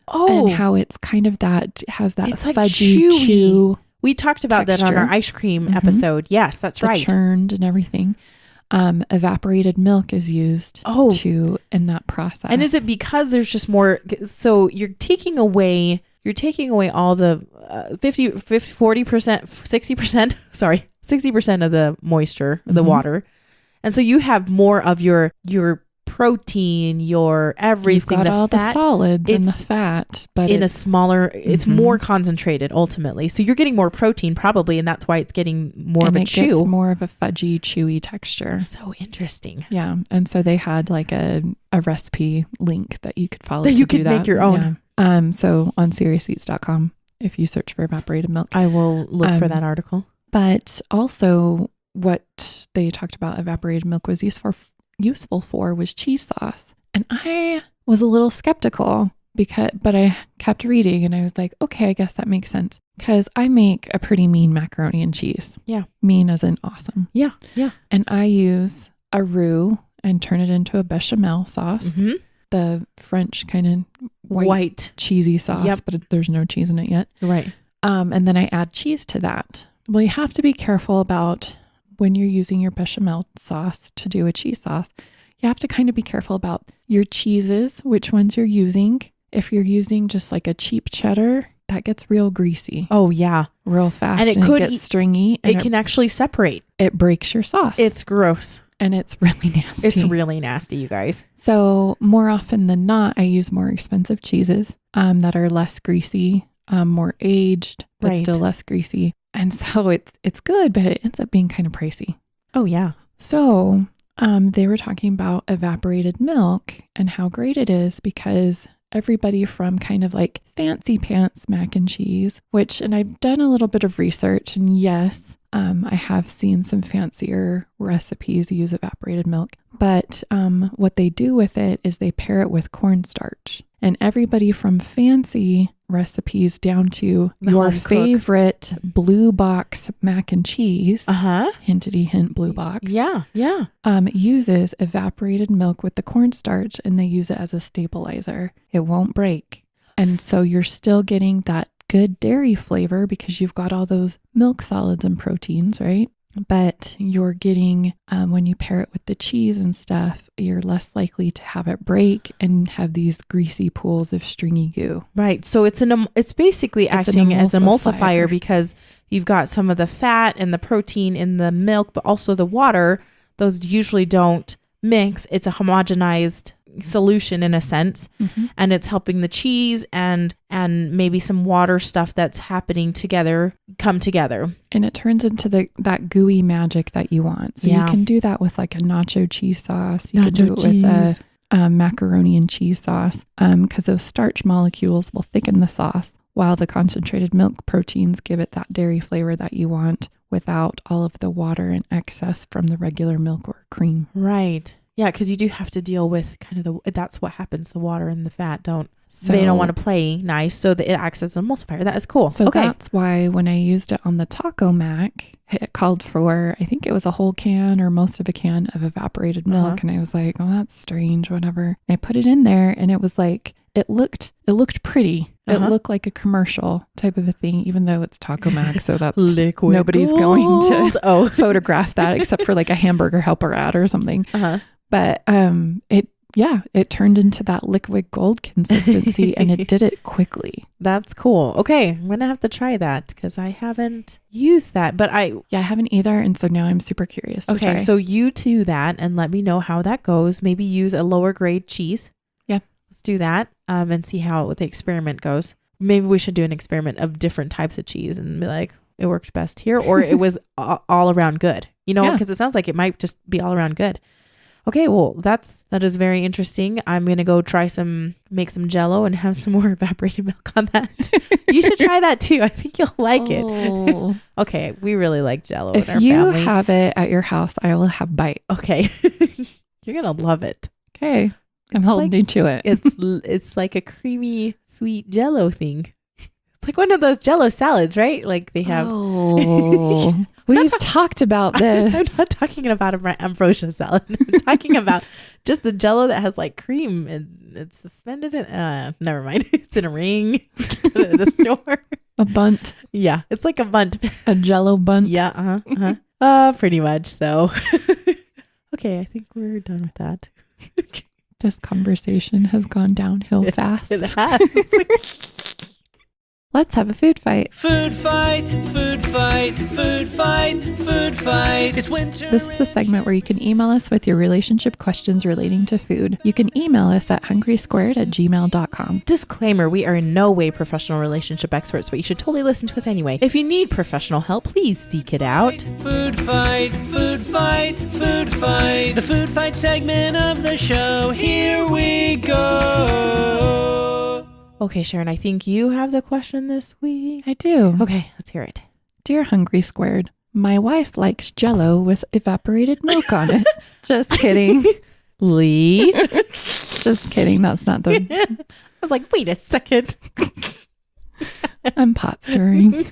S3: Oh.
S2: And how it's kind of that, has that
S3: it's like
S2: fudgy chew.
S3: We talked about that on our ice cream episode. Yes, that's right.
S2: Churned and everything. Evaporated milk is used in that process.
S3: And is it because there's just more? So you're taking away all the 50, 40%, 60%, 60% of the moisture, the water. And so you have more of your protein, your everything.
S2: You've got all
S3: fat,
S2: the solids and the fat, but
S3: in a smaller, it's more concentrated ultimately. So you're getting more protein probably, and that's why it's getting more of a chew.
S2: Gets more of a fudgy, chewy texture.
S3: So interesting.
S2: Yeah. And so they had like a recipe link that you could follow.
S3: That you could make your own.
S2: Yeah. So on SeriousEats.com, if you search for evaporated milk.
S3: I will look for that article.
S2: But also what they talked about evaporated milk was useful for was cheese sauce. And I was a little skeptical but I kept reading and I was like, okay, I guess that makes sense. Because I make a pretty mean macaroni and cheese.
S3: Yeah.
S2: Mean as in awesome.
S3: Yeah. Yeah.
S2: And I use a roux and turn it into a bechamel sauce. Mm-hmm. The French kind of white cheesy sauce, but there's no cheese in it yet.
S3: Right.
S2: And then I add cheese to that. Well, you have to be careful about when you're using your bechamel sauce to do a cheese sauce. You have to kind of be careful about your cheeses, which ones you're using. If you're using just like a cheap cheddar, that gets real greasy.
S3: Oh, yeah.
S2: Real fast.
S3: And it could
S2: get stringy. And
S3: it can actually separate.
S2: It breaks your sauce.
S3: It's gross.
S2: And it's really nasty.
S3: It's really nasty, you guys.
S2: So more often than not, I use more expensive cheeses that are less greasy, more aged, but still less greasy. And so it's good, but it ends up being kind of pricey.
S3: Oh, yeah.
S2: So they were talking about evaporated milk and how great it is because everybody from kind of like fancy pants mac and cheese, and I've done a little bit of research, and yes, I have seen some fancier recipes use evaporated milk, but what they do with it is they pair it with cornstarch. And everybody from fancy recipes down to your favorite blue box mac and cheese, hintity hint blue box, uses evaporated milk with the cornstarch, and they use it as a stabilizer. It won't break. And so you're still getting that good dairy flavor because you've got all those milk solids and proteins, right? But you're getting, when you pair it with the cheese and stuff, you're less likely to have it break and have these greasy pools of stringy goo.
S3: Right. So it's basically acting as an emulsifier because you've got some of the fat and the protein in the milk, but also the water. Those usually don't mix. It's a homogenized solution in a sense, and it's helping the cheese and maybe some water stuff that's happening together come together,
S2: and it turns into that gooey magic that you want. So you can do that with like a nacho cheese sauce. You can do it with a macaroni and cheese sauce because those starch molecules will thicken the sauce while the concentrated milk proteins give it that dairy flavor that you want without all of the water and excess from the regular milk or cream.
S3: Right. Yeah, because you do have to deal with kind of that's what happens. The water and the fat they don't want to play nice, so that it acts as an emulsifier. That is cool.
S2: So that's why when I used it on the taco mac, it called for, I think it was a whole can or most of a can of evaporated milk. And I was like, oh, that's strange, whatever. And I put it in there and it was like, it looked pretty. It looked like a commercial type of a thing, even though it's taco mac. So that's
S3: liquid
S2: nobody's
S3: gold.
S2: Going to photograph that except for like a hamburger helper ad or something. But it turned into that liquid gold consistency and it did it quickly.
S3: That's cool. Okay, I'm going to have to try that because I haven't used that, but I
S2: haven't either. And so now I'm super curious to try.
S3: Okay, so you do that and let me know how that goes. Maybe use a lower grade cheese. Yeah. Let's do that and see how the experiment goes. Maybe we should do an experiment of different types of cheese and be like, it worked best here or it was all around good. You know, because it sounds like it might just be all around good. Okay, well, that is very interesting. I'm going to go make some Jell-O and have some more evaporated milk on that. You should try that too. I think you'll like it. Okay, we really like Jell-O in our family.
S2: If you have it at your house, I will have bite.
S3: Okay. You're going to love it.
S2: Okay. I'm holding you to it.
S3: It's like a creamy, sweet Jell-O thing. It's like one of those Jell-O salads, right? Like they have.
S2: Oh, we've talked about this.
S3: I'm not talking about an ambrosia salad. I'm talking about just the Jell-O that has like cream and it's suspended in. Never mind. It's in a ring at the store.
S2: A bunt.
S3: Yeah, it's like a bunt.
S2: A Jell-O bunt.
S3: Yeah. Pretty much. So. Okay, I think we're done with that.
S2: This conversation has gone downhill fast.
S3: It has.
S2: Let's have a food fight.
S4: Food fight, food fight, food fight, food fight. It's winter.
S2: This is the segment where you can email us with your relationship questions relating to food. You can email us at hungrysquared@gmail.com.
S3: Disclaimer, we are in no way professional relationship experts, but you should totally listen to us anyway. If you need professional help, please seek it out.
S4: Food fight, food fight, food fight. The food fight segment of the show. Here we go.
S3: Okay, Sharon, I think you have the question this week.
S2: I do.
S3: Okay, let's hear it.
S2: Dear Hungry Squared, my wife likes Jell-O with evaporated milk on it. Just kidding.
S3: Lee.
S2: Just kidding. That's not the...
S3: I was like, wait a second.
S2: I'm pot stirring.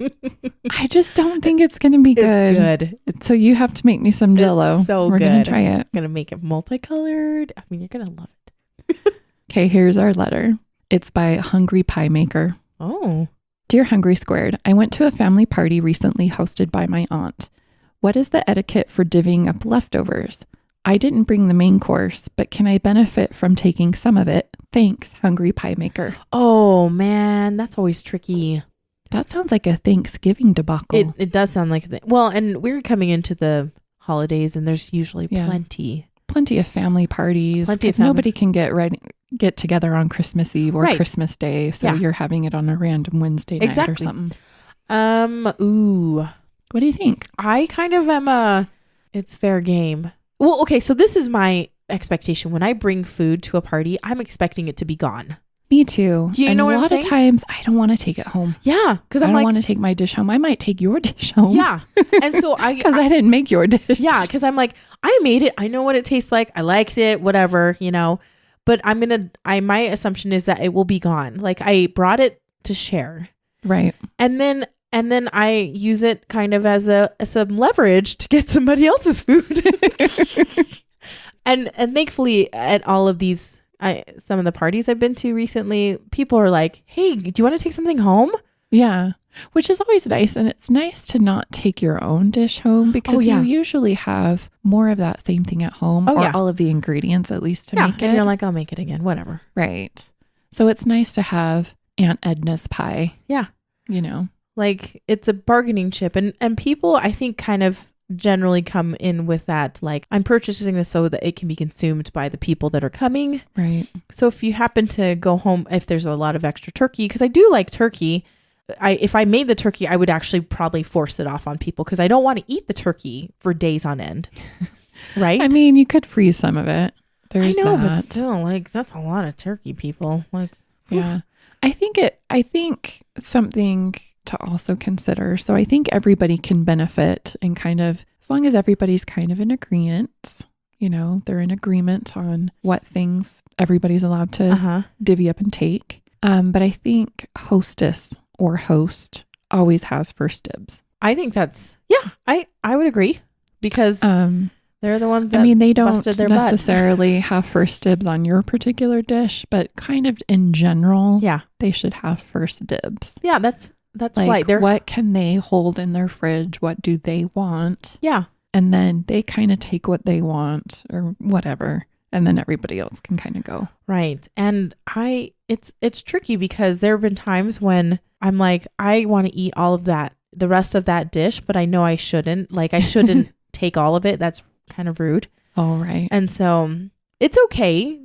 S2: I just don't think it's going to be good.
S3: It's good.
S2: So you have to make me some Jell-O.
S3: It's so
S2: We're
S3: good.
S2: going to try it.
S3: I'm going to make it multicolored. I mean, you're going to love it.
S2: Okay, here's our letter. It's by Hungry Pie Maker.
S3: Oh.
S2: Dear Hungry Squared, I went to a family party recently hosted by my aunt. What is the etiquette for divvying up leftovers? I didn't bring the main course, but can I benefit from taking some of it? Thanks, Hungry Pie Maker.
S3: Oh, man. That's always tricky.
S2: That sounds like a Thanksgiving debacle.
S3: It does sound like that. Well, and we're coming into the holidays and there's usually plenty
S2: of family parties.
S3: Plenty of family.
S2: Nobody can get together on Christmas Eve or Christmas Day. So you're having it on a random Wednesday night or something.
S3: Ooh.
S2: What do you think?
S3: I kind of am it's fair game. Well, okay. So this is my expectation. When I bring food to a party, I'm expecting it to be gone.
S2: Me too.
S3: Do you know what I'm saying?
S2: A lot of times I don't want to take it home.
S3: Yeah. Because I
S2: don't want to take my dish home. I might take your dish home.
S3: Yeah. And so because
S2: I didn't make your dish.
S3: Yeah. Because I'm like, I made it. I know what it tastes like. I liked it, whatever, but my assumption is that it will be gone. Like I brought it to share.
S2: Right.
S3: And then I use it kind of as some leverage to get somebody else's food. and thankfully at all of these, some of the parties I've been to recently, people are like, hey, do you want to take something home?
S2: Yeah. Which is always nice. And it's nice to not take your own dish home because you usually have more of that same thing at home or all of the ingredients at least to make it.
S3: And you're like, I'll make it again, whatever.
S2: Right. So it's nice to have Aunt Edna's pie.
S3: Yeah. Like it's a bargaining chip. And people, I think, kind of generally come in with that, like, I'm purchasing this so that it can be consumed by the people that are coming.
S2: Right.
S3: So if you happen to go home, if there's a lot of extra turkey, because I do like turkey, if I made the turkey, I would actually probably force it off on people because I don't want to eat the turkey for days on end. Right?
S2: I mean, you could freeze some of it.
S3: I know, but still, like, that's a lot of turkey, people. Like,
S2: yeah. I think something to also consider. So I think everybody can benefit and kind of, as long as everybody's kind of in agreement, they're in agreement on what things everybody's allowed to divvy up and take. But I think hostess or host always has first dibs.
S3: I think that's, I would agree because they're the ones that
S2: they don't
S3: busted their
S2: necessarily have first dibs on your particular dish, but kind of in general, they should have first dibs.
S3: Yeah, that's
S2: like, what can they hold in their fridge? What do they want?
S3: Yeah.
S2: And then they kind of take what they want or whatever. And then everybody else can kind of go.
S3: Right. And it's tricky because there have been times when I'm like, I want to eat all of that, the rest of that dish, but I know I shouldn't. Like I shouldn't take all of it. That's kind of rude.
S2: Oh, right.
S3: And so it's okay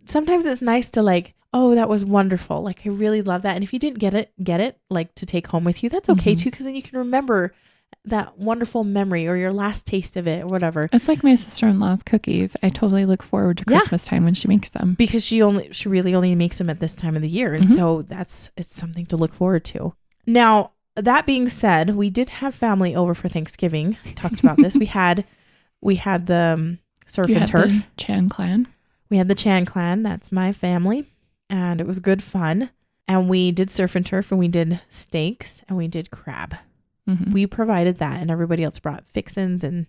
S3: sometimes it's nice to like, oh, that was wonderful. Like, I really love that. And if you didn't get it, like to take home with you, that's okay too. Because then you can remember that wonderful memory or your last taste of it or whatever.
S2: It's like my sister-in-law's cookies. I totally look forward to Christmas time when she makes them.
S3: Because she really only makes them at this time of the year. And so it's something to look forward to. Now, that being said, we did have family over for Thanksgiving. I talked about this. We had the surf and turf.
S2: The Chan clan.
S3: we had the Chan clan. That's my family. And it was good fun. And we did surf and turf, and we did steaks, and we did crab.
S2: Mm-hmm.
S3: We provided that, and everybody else brought fixins and,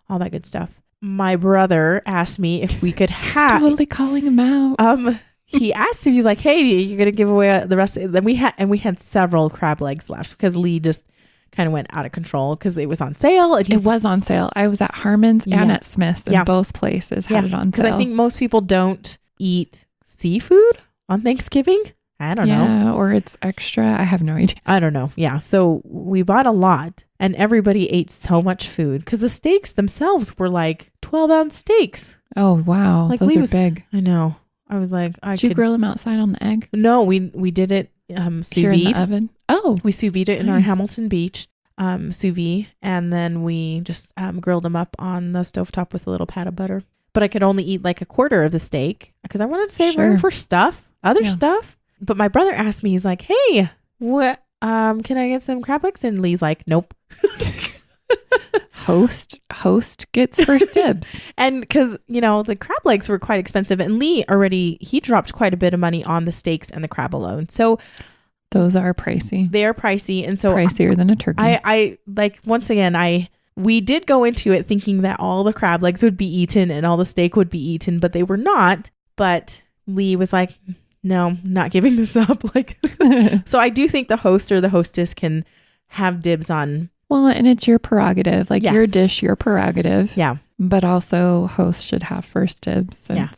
S3: all that good stuff. My brother asked me if we could have...
S2: Totally calling him out.
S3: He asked if he's like, hey, you're going to give away the rest. Then we had several crab legs left because Lee just kind of went out of control because it was on sale.
S2: It was on sale. I was at Harmon's and at Smith's, and both places had it on sale.
S3: Because I think most people don't eat seafood on Thanksgiving. I don't know.
S2: Yeah, or it's extra. I have no idea.
S3: I don't know. Yeah. So we bought a lot, and everybody ate so much food because the steaks themselves were like 12-ounce steaks.
S2: Oh, wow.
S3: Like
S2: those are big.
S3: I know. I was like,
S2: Did you grill them outside on the egg?
S3: No, we did it sous
S2: Here
S3: vide.
S2: in the oven? Oh.
S3: We sous vide it in our Hamilton Beach sous vide, and then we just grilled them up on the stovetop with a little pat of butter. But I could only eat like a quarter of the steak because I wanted to save room for other stuff. But my brother asked me, he's like, hey, what, can I get some crab legs? And Lee's like, nope.
S2: Host gets first dibs.
S3: And because, the crab legs were quite expensive, and Lee he dropped quite a bit of money on the steaks and the crab alone. So
S2: those are pricey.
S3: They are pricey. And so
S2: pricier than a turkey.
S3: I like, once again, we did go into it thinking that all the crab legs would be eaten and all the steak would be eaten, but they were not. But Lee was like, no, not giving this up. So I do think the host or the hostess can have dibs on.
S2: Well, and it's your prerogative, your dish, your prerogative.
S3: Yeah.
S2: But also host should have first dibs. Since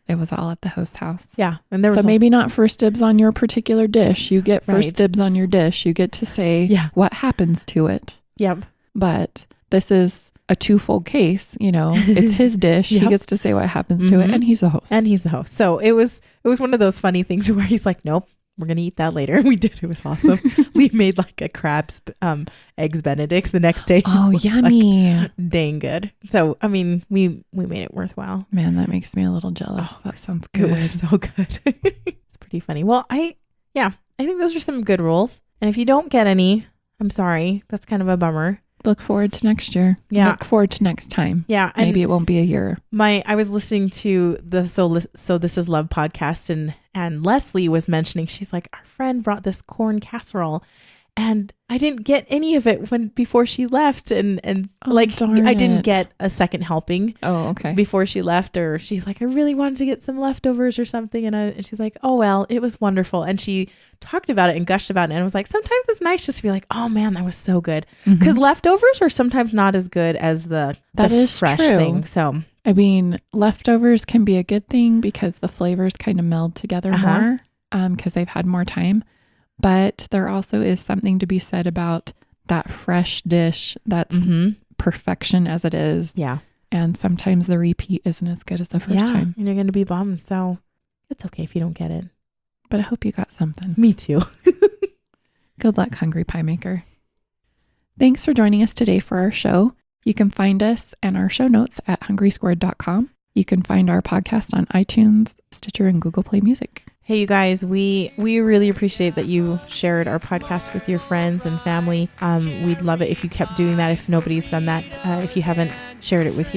S2: it was all at the host house.
S3: Yeah. And there was
S2: maybe not first dibs on your particular dish. You get first dibs on your dish. You get to say what happens to it.
S3: Yep.
S2: But this is a twofold case, it's his dish. He gets to say what happens to it, and he's the host.
S3: So it was one of those funny things where he's like, nope, we're going to eat that later. And we did. It was awesome. We made like a crab's eggs Benedict the next day.
S2: Oh, yummy.
S3: Like, dang good. So, I mean, we made it worthwhile.
S2: Man, that makes me a little jealous.
S3: Oh,
S2: that sounds good.
S3: It was so good. It's pretty funny. Well, I think those are some good rules. And if you don't get any, I'm sorry. That's kind of a bummer.
S2: Look forward to next year.
S3: Yeah.
S2: Look forward to next time.
S3: Yeah.
S2: Maybe it won't be a year.
S3: I was listening to the So This Is Love podcast, and Leslie was mentioning, she's like, our friend brought this corn casserole, and I didn't get any of it before she left, and I didn't get a second helping.
S2: Oh, okay.
S3: Before she left, or she's like, I really wanted to get some leftovers or something, and she's like, oh well, it was wonderful, and she talked about it and gushed about it, and I was like, sometimes it's nice just to be like, oh man, that was so good, because leftovers are sometimes not as good as the fresh thing. So
S2: I mean, leftovers can be a good thing because the flavors kind of meld together more because they've had more time. But there also is something to be said about that fresh dish that's perfection as it is.
S3: Yeah.
S2: And sometimes the repeat isn't as good as the first time.
S3: And you're going to be bummed. So it's okay if you don't get it.
S2: But I hope you got something.
S3: Me too.
S2: Good luck, Hungry Pie Maker. Thanks for joining us today for our show. You can find us and our show notes at hungrysquared.com. You can find our podcast on iTunes, Stitcher, and Google Play Music.
S3: Hey, you guys, we really appreciate that you shared our podcast with your friends and family. We'd love it if you kept doing that, if nobody's done that, if you haven't shared it with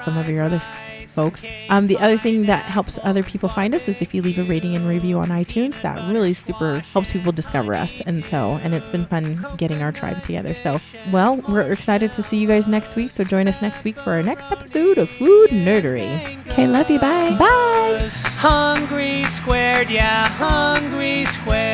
S3: some of your other folks. The other thing that helps other people find us is if you leave a rating and review on iTunes. That really super helps people discover us. And it's been fun getting our tribe together. So, well, we're excited to see you guys next week. So join us next week for our next episode of Food Nerdery.
S2: Okay, love you. Bye.
S3: Bye.
S4: Hungry Squared, yeah, Hungry Squared.